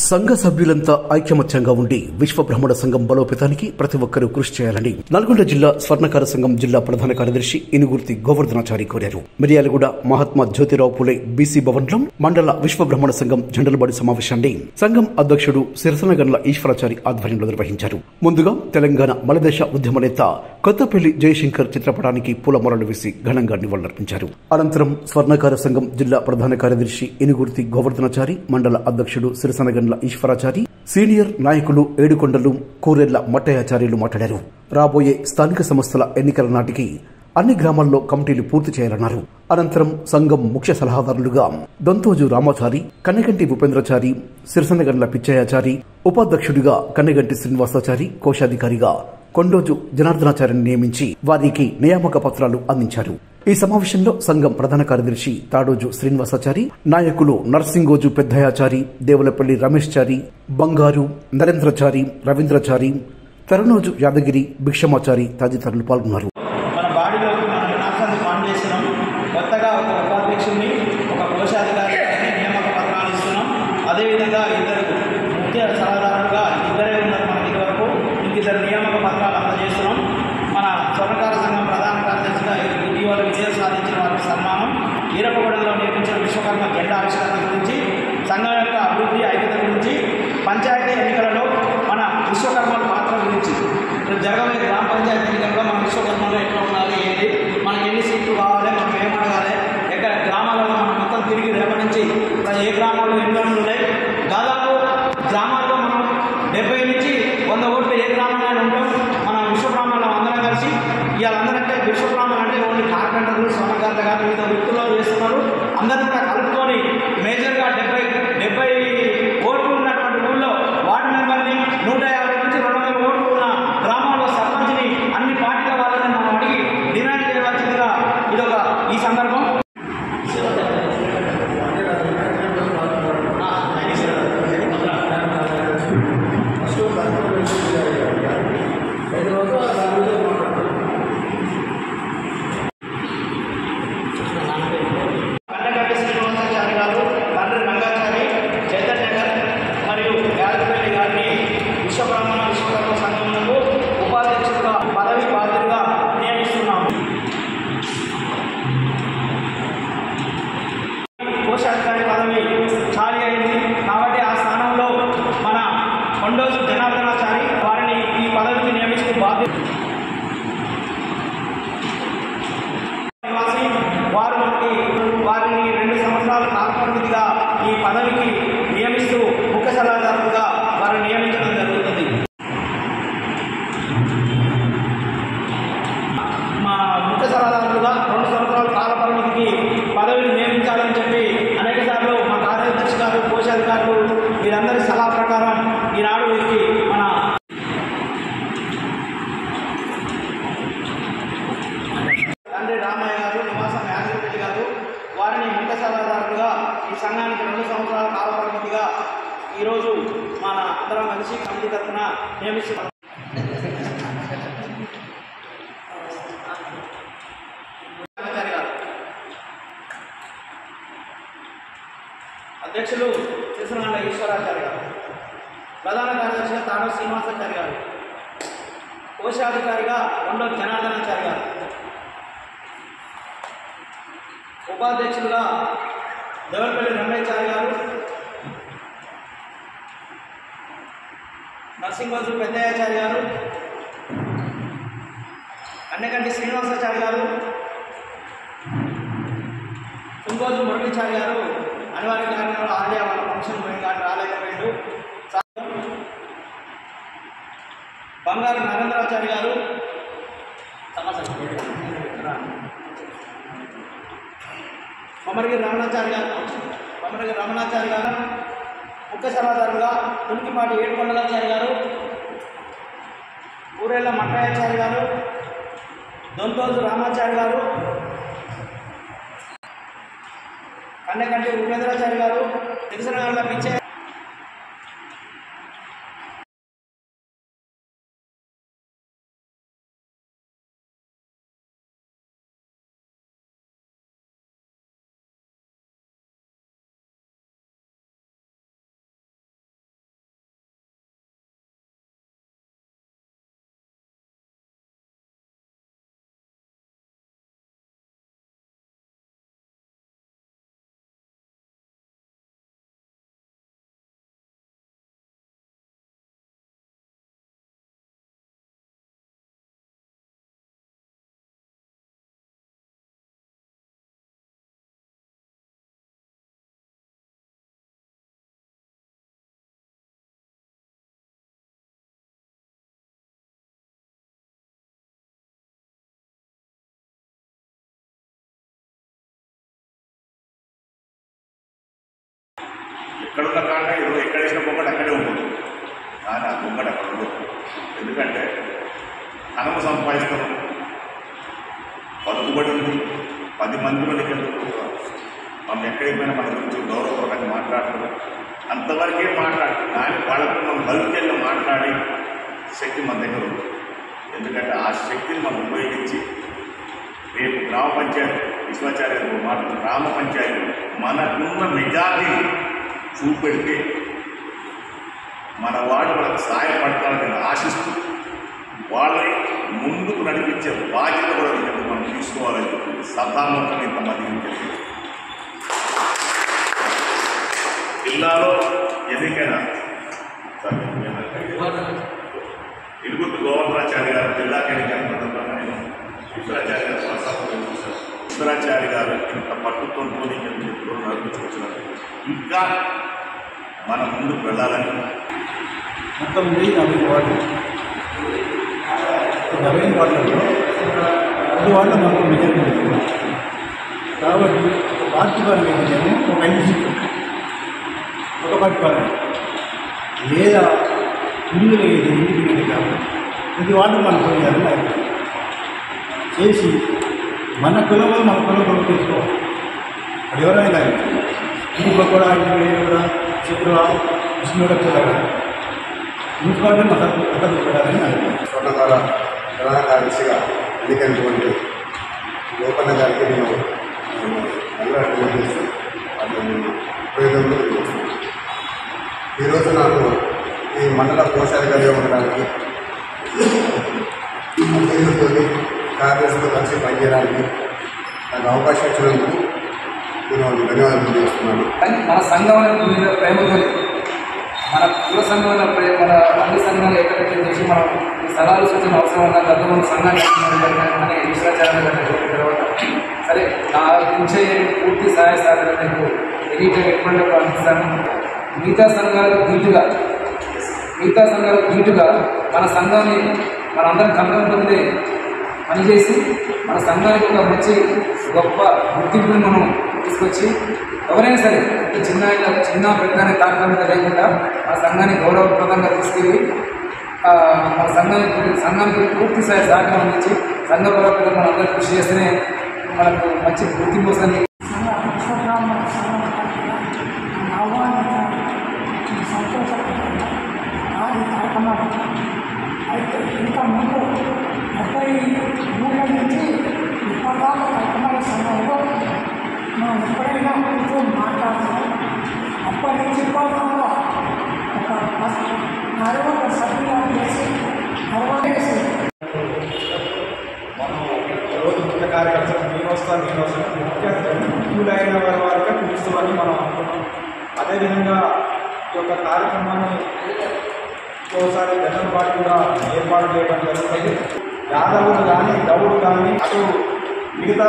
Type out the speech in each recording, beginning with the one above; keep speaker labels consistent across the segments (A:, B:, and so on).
A: సంఘ సభ్యులంతా ఐకమత్యంగా ఉండి విశ్వ బ్రహ్మణ సంఘం బలోపేతానికి ప్రతి ఒక్కరూ కృషి చేయాలని నల్గొండ జిల్లా స్వర్ణకార సంఘం జిల్లా ప్రధాన కార్యదర్శి ఇనుగుర్తి గోవర్ధనాచారి కోరారు. మిర్యాలగూడ మహాత్మా జ్యోతిరావు పూలే బీసీ భవన్లో మండల విశ్వ బ్రహ్మణ సంఘం జండలబడి సమావేశాన్ని సంఘం అధ్యక్షుడు సిరసనగండ్ల ఈశ్వరాచారి ఆధ్వర్యంలో నిర్వహించారు. ముందుగా తెలంగాణ మలదేశ ఉద్యమ నేత కొత్తపల్లి జయశంకర్ చిత్రపటానికి పూలమాలలు వేసి ఘనంగా నివాళులర్పించారు. అనంతరం స్వర్ణకార సంఘం జిల్లా ప్రధాన కార్యదర్శి ఇనుగుర్తి గోవర్ధనాచారి, మండల అధ్యక్షుడు సిరసనగండ్ల ఈశ్వరాచారి, సీనియర్ నాయకులు ఏడుకొండలు, కూరెళ్ల మట్టయాచార్యులు మాట్లాడారు. రాబోయే స్థానిక సంస్థల ఎన్నికల నాటికి అన్ని గ్రామాల్లో కమిటీలు పూర్తి చేయాలన్నారు. అనంతరం సంఘం ముఖ్య సలహాదారులుగా దొంతోజు రామాచారి, కన్నెగంటి ఉపేంద్రచారి, సిరసనగండ్ల పిచ్చయాచారి, ఉపాధ్యక్షుడిగా కన్నెగంటి శ్రీనివాసాచారి, కోశాధికారిగా కొండోజు జనార్దనాచార్యని నియమించి వారికి నియామక పత్రాలు అందించారు. ఈ సమావేశంలో సంఘం ప్రధాన కార్యదర్శి తాడోజు శ్రీనివాసాచారి, నాయకులు నర్సింగోజు పెద్దయాచారి, దేవులపల్లి రమేష్ చారి, బంగారు నరేంద్రచారి, రవీంద్రచారి, తరుణోజు యాదగిరి, భిక్షమాచారి తదితరులు పాల్గొన్నారు.
B: మన బాడీలోకి మనం నాసాన్ని పాన్ చేస్తున్నాం. కొత్తగా ఒక ఉపాధ్యక్షుడిని, ఒక కోశాధికారి నియామక పత్రాలు ఇస్తున్నాం. అదేవిధంగా ఇద్దరు ముఖ్య సలహాదారులుగా ఇద్దరే ఉన్నారు. మన దగ్గర వరకు ఇంకిద్దరు నియామక పత్రాలు అందజేస్తున్నాం. మన స్వర్ణకార సంఘం ప్రధాన కార్యదర్శిగా ఇటీవల విజయం సాధించిన వారికి సన్మానం, ఈరపగూడెంలో నిర్మించిన విశ్వకర్మ జెండా ఆవిష్కరణ గురించి, సంఘం యొక్క అభివృద్ధి ఐక్యత గురించి, పంచాయతీ ఎన్నికలలో మన విశ్వకర్మల పాత్ర గురించి, జరగబోయే గ్రామ పంచాయతీ ఎన్నికల్లో మన విశ్వకర్మలో ఎట్లా ఉండాలి, ఏంటి, మనకి ఎన్ని సీట్లు కావాలి, మనం ఏం అడగాలి, ఎక్కడ గ్రామాలలో మనం మొత్తం తిరిగి రేపటించి ఏ గ్రామాల్లో ఎన్ని ఉన్నాయి, దాదాపు గ్రామాల్లో మనం 70 నుంచి 100 ఓట్లు ఏ గ్రామంలో ఉంటాం. మన విశ్వబ్రాహ్మణులు అందరం కలిసి ఇవాళందరంటే విశ్వబ్రాహ్మణులు అంటే ఓన్లీ కార్పెంటర్లు, స్వర్ణకారులు కానీ వివిధ వృత్తుల్లో చేస్తున్నారు. అందరూ కూడా కలుపుకొని మేజర్గా 70 ఓట్లు ఉన్నటువంటి ఊళ్ళో వార్డు మెంబర్ని, 150 నుంచి 200 ఓట్లు ఉన్న గ్రామాల్లో సర్పంచ్ని అన్ని పార్టీల వాళ్ళని మనం అడిగి డిమాండ్ చేయవలసిందిగా ఇదొక ఈ సందర్భం. కన్నెగంటి శ్రీనివాసాచారి గారు, తండ్రి రంగాచారి, చైతన్యగర్ మరియు యాదగిరి గారిని విశ్వబ్రాహ్మణ విశ్వకర్మ సంఘములకు ఉపాధ్యక్షులుగా పదవి బాధ్యులుగా నియమిస్తున్నాము. కోశాధికారి పదవి ఖాళీ అయింది కాబట్టి ఆ స్థానంలో మన కొండోజు జనార్దనాచారి వారిని ఈ పదవికి నియమిస్తూ బాధ్యత వారిని 2 సంవత్సరాల కాలపరిమితిగా ఈ పదవికి నియమిస్తూ ముఖ్య సలహాదారులుగా వారిని నియమించడం జరుగుతుంది. మా ముఖ్య సలహాదారులుగా 2 సంవత్సరాల కాల పరిమితికి పదవిని నియమించాలని చెప్పి అనేక సార్లు మా కార్యదర్శి గారు, కోశాధికారులు వీరందరి సలహా ప్రకారం ఈనాడు వీరికి మన తండ్రి రామయ్య గారు, నివాసం యాదగిరి గారు వారిని ముఖ్య సలహాదారులుగా ఈ సంఘానికి 2 సంవత్సరాల కాల పరిమితిగా ఈరోజు మన అందరం కలిసి కమిటీ తరఫున నియమిస్తున్నాం. అధ్యక్షులు సిరసనగండ్ల ఈశ్వరాచారి గారు, ప్రధాన కార్యదర్శిగా తాడో శ్రీనివాసాచారి గారు, కోశాధికారిగా కొండోజు జనార్దనాచారి గారు, ఉపాధ్యక్షులుగా దేవులపల్లి రమేష్ గారు, నర్సింగోజు పెద్దయాచారి గారు, కన్నెగంటి శ్రీనివాసాచారి గారు, తుంగోజు మురళీచారి గారు అనివార్య కారణంలో ఆర్య వాళ్ళ ఫంక్షన్ పోయింది కానీ రాలేకపోయిండు. బంగారు నరేంద్రాచారి గారు, కొమరగిరి రమణాచారి గారు ముఖ్య సలహాదారులుగా తునికిపాటి ఏడుకొండలాచారి గారు, ఊరేళ్ల మట్టయాచారి గారు, దొంతోజు రామాచారి గారు, కన్నెగంటి ఉపేంద్రాచారి గారు, సిరసనగండ్ల పిచ్చయ్య
C: ఇక్కడున్న కారణం ఏదో ఎక్కడ వేసిన బొమ్మటి అక్కడే ఉంటుంది, కానీ ఆ బొమ్మటి అక్కడ ఉండదు. ఎందుకంటే ధనము సంపాదిస్తాం, పలుకుబడి ఉంది, 10 మందిలోకి మనం ఎక్కడికి పోయినా మన గురించి గౌరవపూర్వకంగా మాట్లాడతారు, అంతవరకే మాట్లాడు. కానీ వాళ్ళతో మనం బలికెళ్ళి మాట్లాడే శక్తి మన దగ్గర ఉంది. ఎందుకంటే ఆ శక్తిని మనం ఉపయోగించి రేపు గ్రామ పంచాయతీ విశ్వాచార్య మాట గ్రామ పంచాయతీ మనకున్న మెజారిటీని చూపెడితే మన వాడు మనకు సహాయపడతారని ఆశిస్తూ వాళ్ళని ముందుకు నడిపించే బాధ్యత కూడా మనం తీసుకోవాలని చెప్పి సభాముఖంగా ఇంతమందికి తెలియదు. జిల్లాలో ఎన్నికైన ఇరుగుతు గోవర్ధనాచారి గారు జిల్లాకి ఎన్నికైన సందర్భంగా విశ్వరాచార్య గారు విశ్వరాచార్య గారు ఇంత పట్టుతో నడిపించుకొచ్చినారు. ఇంకా మన ముందుకు వెళ్ళాలని
D: మొత్తం 40 వార్డులు, 40 వార్డులలో 10 వార్డులు మాకు మెజారిటీ ఉంటుంది. కాబట్టి పార్టీ పార్లమెంట్ ఒక 5 సీట్లు, ఒక పార్టీ పార్లమెంట్ లేదా ఇల్లు లేదు, ఇంటికి కాదు, ప్రతి వార్డు మనం పోయాలని చేసి మన కులంలో మన కులం తెచ్చుకోవాలి. అది ఎవరైనా కానీ ఇంట్లో కూడా ఇంటి కూడా చిత్రుడా విష్ణువుడ కూడా మున్సిపాలిటీ మద్దతు పెట్టాలని
E: స్వర్ణకార ప్రధాన కార్యదర్శిగా ఎన్నికైనటువంటి లోపన్న గారికి నేను చేసి ఉపయోగంలో చేస్తున్నాను. ఈరోజు నాకు ఈ మండల కోశాధికారిగా ఉండడానికి, అధ్యక్షులతో కార్యదర్శితో కలిసి పనిచేయడానికి నాకు అవకాశం ఇచ్చినందుకు నేను ధన్యవాదాలు తెలియజేస్తున్నాను.
F: మన సంఘం మీద ప్రేమతో మన కుల సంఘంలో మన అన్ని సంఘాలు ఏకైతే చేసి మనం ఈ సలహాలు సూచన అవసరం ఉన్న గతంలో సంఘాన్ని అనే విశ్వాచార్య చెప్పిన తర్వాత సరే నా నుంచే పూర్తి సహాయ సహకారాలకు ఎన్ని ఎటువంటి అందిస్తాను. మిగతా సంఘాలకు ధీటుగా మన సంఘాన్ని మనందరం కంకణం పొంది పనిచేసి మన సంఘానికి ఒక మంచి గొప్ప గుర్తింపుని మనం తీసుకొచ్చి ఎవరైనా సరే చిన్న పెద్ద తారతమ్యం లేకుండా మన సంఘాన్ని గౌరవప్రదంగా తీసుకెళ్ళి మన సంఘానికి పూర్తి సహకారం అందించి సంఘ బలోపేతం మనం అందరూ కృషి చేస్తేనే మనకు మంచి గుర్తింపు వస్తుంది.
G: అయితే ఇంతకుముందు 33 నుంచి ఇప్పటిదాకా కల్పన సమయంలో మనం ఎప్పుడైనా కూర్చొని మాట్లాడుతున్నాం. అప్పటి నుంచి ఇప్పటిదాకా ఒక 40 సభ్యులు చేసి 60
D: మనం రోజు ముఖ్య కార్యకర్తలు నేను వస్తాను ముఖ్య ముఖ్యులైన వారి వారికి పిలుస్తామని మనం అనుకున్నాం. అదేవిధంగా ఈ యొక్క కార్యక్రమాన్ని ఒకసారి జనరల్ పార్టీ కూడా ఏర్పాటు చేయడం జరుగుతుంది. యాదవులు కానీ గౌడు కానీ అటు మిగతా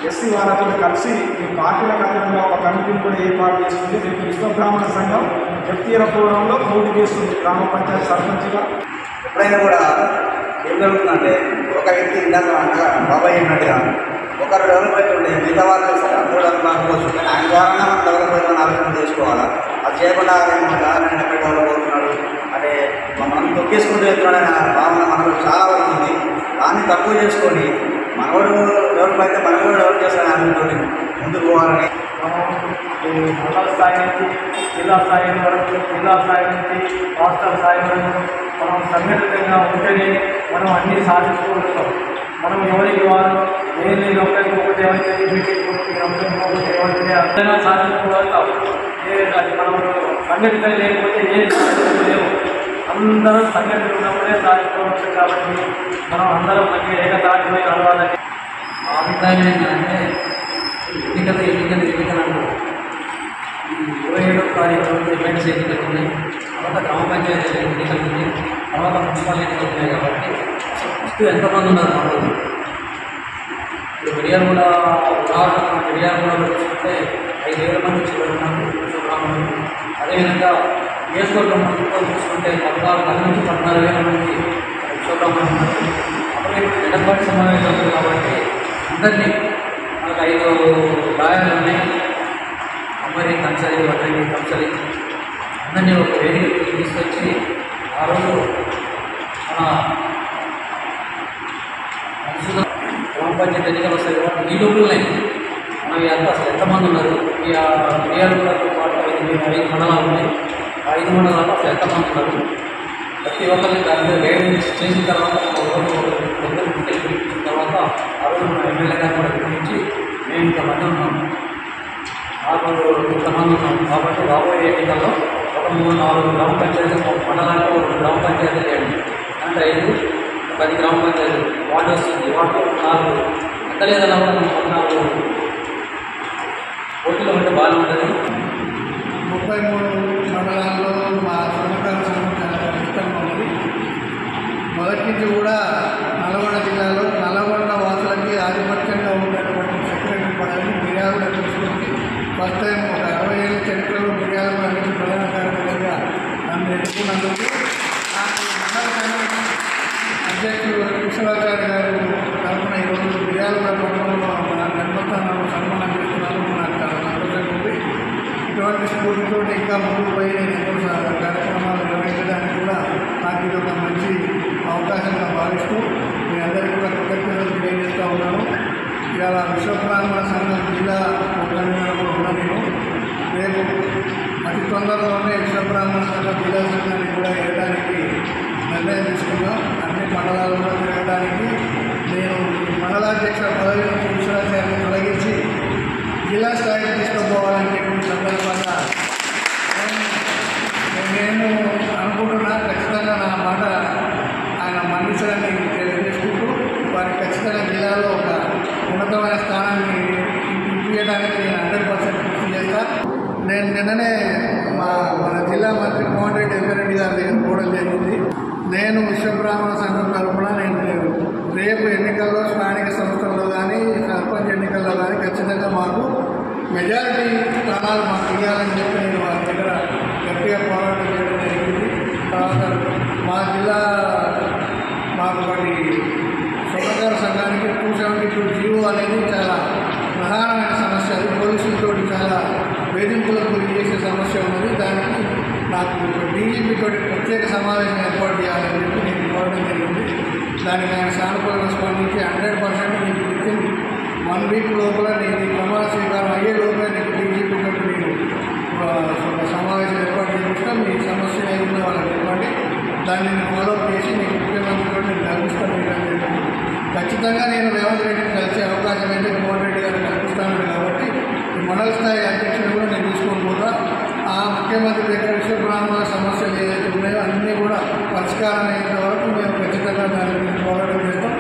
D: ఎస్సీ వాళ్ళతో కలిసి ఈ పార్టీలకు అతనంగా ఒక కమిటీని కూడా ఏర్పాటు చేస్తుంది. దీనికి విశ్వబ్రాహ్మణ సంఘం వ్యక్తిగత పూర్వంలో పోటీ చేస్తుంది గ్రామ పంచాయతీ సర్పంచ్గా.
H: ఎప్పుడైనా కూడా ఏం జరుగుతుందంటే ఒక వ్యక్తి ఇందాక అనగా బాబాయ్ అన్నట్టుగా ఒకరు డెవలప్ అవుతుండే మిగతా వాళ్ళు సరే అందరూ డెవలప్ అనుకోవచ్చు. కానీ ఆయన ద్వారా మనం డెవలప్ అవుతున్న ఆలోచన చేసుకోవాలా. అది చేయకుండా నేను ఎక్కడ డెవలప్ అవుతున్నాడు అంటే మనం తొక్కేసుకుంటూ వెళ్తున్నాడనే భావన మనకు చాలా వరకు ఉంది. దాన్ని తక్కువ చేసుకొని మనవాడు డెవలప్ అయితే మనం కూడా డెవలప్ చేస్తాను అనుకుంటుంది ముందుకు పోవాలని
B: ఈ మండల స్థాయి నుంచి జిల్లా స్థాయి వరకు, జిల్లా స్థాయి నుంచి రాష్ట్ర స్థాయి వరకు మనం సంఘటితంగా ఉంటేనే మనం అన్నీ సాధించుకుంటున్నాం. మనం ఎవరికి వారు నేను ఒకరికి ఒకటి ఎవరికి మీటింగ్ ఒకటి ఎవరికి అంతగా సాధించుకోగలుగుతాం. అది మనం సంఘటితం లేకపోతే ఏం సాధించలేము. అందరం సంఘటన ఉన్నప్పుడే సాధించుకోవచ్చు. కాబట్టి మనం అందరం మంచి ఏకతాటిపై నడవాలని
F: మా అభిప్రాయం ఏంటంటే ఎన్నికలు ఈ 27వ తారీఖు డిఫెన్స్ ఎన్నికలు ఉన్నాయి, తర్వాత గ్రామ పంచాయతీ ఎన్నికలు ఉన్నాయి, తర్వాత మున్సిపల్ ఎన్నికలు ఉన్నాయి. కాబట్టి ఫస్ట్ ఎంతమంది ఉన్నారు మనకు ఇప్పుడు మిర్యాలగూడలో చూసుకుంటే 5,000 మంది చివరి. అదేవిధంగా నియోజకవర్గం మొత్తం చూసుకుంటే 14,000 నుంచి 14,000 మంది విశ్వబ్రాహ్మణులు ఉన్నారు. అప్పుడు ఎడపాటి సమావేశం ఉంది కాబట్టి అందరినీ మనకు 5 గాయాలు ఉన్నాయి. కుమ్మరి కంచరి వడ్రంగి కంచరి అందరినీ ఒక వేదిక తీసుకొచ్చి ఆ రోజు మన మనుషులు గ్రామ పంచాయతీ ఎన్నికలు వస్తాయి కాబట్టి ఈ లోపలనే మనవి అంతా అసలు ఎంతమంది ఉన్నారు ఈ మిర్యాలగూడతో పాటు 5 మండలాలు ఉన్నాయి. ఆ 5 మండలాలు అసలు ఎంతమంది ఉన్నారు ప్రతి ఒక్కరిని దాని మీద గైడెన్స్ చేసిన తర్వాత తర్వాత ఆ రోజు మన ఎమ్మెల్యే గారు కూడా గురించి మేము ఇంతమంది ఉన్నాము, నాకు ఇంతమంది ఉన్నాము కాబట్టి రాబోయే ఎన్నికల్లో ఒక 3-4 గ్రామ పంచాయతీలు మండలానికి ఒక గ్రామ పంచాయతీ చేయండి అంటే 5-10 గ్రామ పంచాయతీలు వార్డు వస్తుంది. వార్డు 4 ఎంత లేదన్నా కూడా 14 ఓట్లు ఉంటే బాగుంటుంది.
D: 33 మండలాల్లో మా స్వర్ణకార సంఘం చాలా ఇష్టంగా ఉన్నది. మొదటి నుంచి కూడా నల్గొండ జిల్లాలో నల్గొండ వాసులకి ఆధిపత్యంగా ఉన్నటువంటి సెక్రటరీ పదవిని మిర్యాలగూడ తీసుకొచ్చి ఫస్ట్ టైం ఒక 60 ఏళ్ళ చరిత్రలో మిర్యాలగూడ నుంచి ప్రధాన కార్యదర్శిగా నన్ను ఎన్నుకున్నందుకు నాకు మండల సంఘం అధ్యక్షుడు కృష్ణాచార్య గారు తరఫున ఈరోజు మిర్యాలగూడ పట్టణంలో మన జన్మస్థానంలో సన్మానం చేస్తున్నందుకు నాకు చాలా సంతోషంగా ఉంది. ఇటువంటి స్ఫూర్తితో ఇంకా ముందుకు పోయి నేను ఎన్నో కార్యక్రమాలు నిర్వహించడానికి కూడా నాకు ఇది ఒక మంచి అవకాశంగా భావిస్తూ మీ అందరికీ కూడా కృతజ్ఞతలు తెలియజేస్తూ ఉన్నాను. ఇవాళ విశ్వబ్రాహ్మణ సంఘం జిల్లా కన్వీనర్గా ఉన్న నేను రేపు అతి తొందరలోనే విశ్వబ్రాహ్మణ సంఘం జిల్లా సంఘానికి కూడా వేయడానికి నిర్ణయం తీసుకున్నాం. అన్ని మండలాలలో తిరగడానికి నేను మండలాధ్యక్ష పదవి నుంచి విశ్వాసాన్ని తొలగించి జిల్లా స్థాయికి తీసుకుపోవాలని సందర్భంగా నేను అనుకుంటున్నా. ఖచ్చితంగా నా మాట ఆయన మన్నించడాన్ని తెలియజేసుకుంటూ వారికి ఖచ్చితంగా జిల్లాలో ఒక ఉన్నతమైన స్థానాన్ని ఇప్పించడానికి నేను 100% కృషి చేస్తా. నేను నిన్ననే మన జిల్లా మంత్రి కోమటిరెడ్డి వెంకరెడ్డి గారి దగ్గర పోవడం జరిగింది. నేను విశ్వబ్రాహ్మణ సంఘం తరఫున నేను రేపు ఎన్నికల్లో స్థానిక సంస్థల్లో కానీ సర్పంచ్ ఎన్నికల్లో కానీ ఖచ్చితంగా మాకు మెజారిటీ స్థానాలు మాకు ఇవ్వాలని చెప్పి నేను వారి దగ్గర గట్టిగా పోరాటం చేయడం జరిగింది. తర్వాత మా జిల్లా మాకు ఒకటి స్వర్ణకార సంఘానికి 272 జీవో అనేది చాలా ప్రధానమైన సమస్య. అది పోలీసులతో చాలా వేధింపులకు గురి చేసే సమస్య ఉన్నది. దానికి నాకు డీజీపీ తోటి ప్రత్యేక సమావేశం ఏర్పాటు చేయాలని చెప్పి నేను కోరడం జరిగింది. దానికి ఆయన సానుకూలంగా స్పందించి 100% నీకు వితిన్ 1 వీక్ లోపల నేను ప్రమాణ స్వీకారం అయ్యే లోపల నీకు డీజీపీ తోటి నేను ఒక సమావేశం ఏర్పాటు చేస్తాం. మీ సమస్య ఏదైనా వాళ్ళకి చెప్పండి, దాన్ని నేను ఫాలోఅప్ చేసి నీకు ముఖ్యమంత్రితో నేను కల్పిస్తాను అని చెప్పండి. ఖచ్చితంగా నేను రేవంత్ రెడ్డిని కలిసే అవకాశం అయితే మోహన్ రెడ్డి గారిని కల్పిస్తాను కాబట్టి మండల స్థాయి అధ్యక్షుడు కూడా నేను తీసుకొని పోతా. ఆ ముఖ్యమంత్రి దగ్గర విశ్వబ్రాహ్మణ సమస్యలు ఏదైతే ఉన్నాయో అన్నీ కూడా పరిష్కారం అయ్యేంత వరకు మేము ఖచ్చితంగా దాని గురించి పోరాటం చేస్తాం.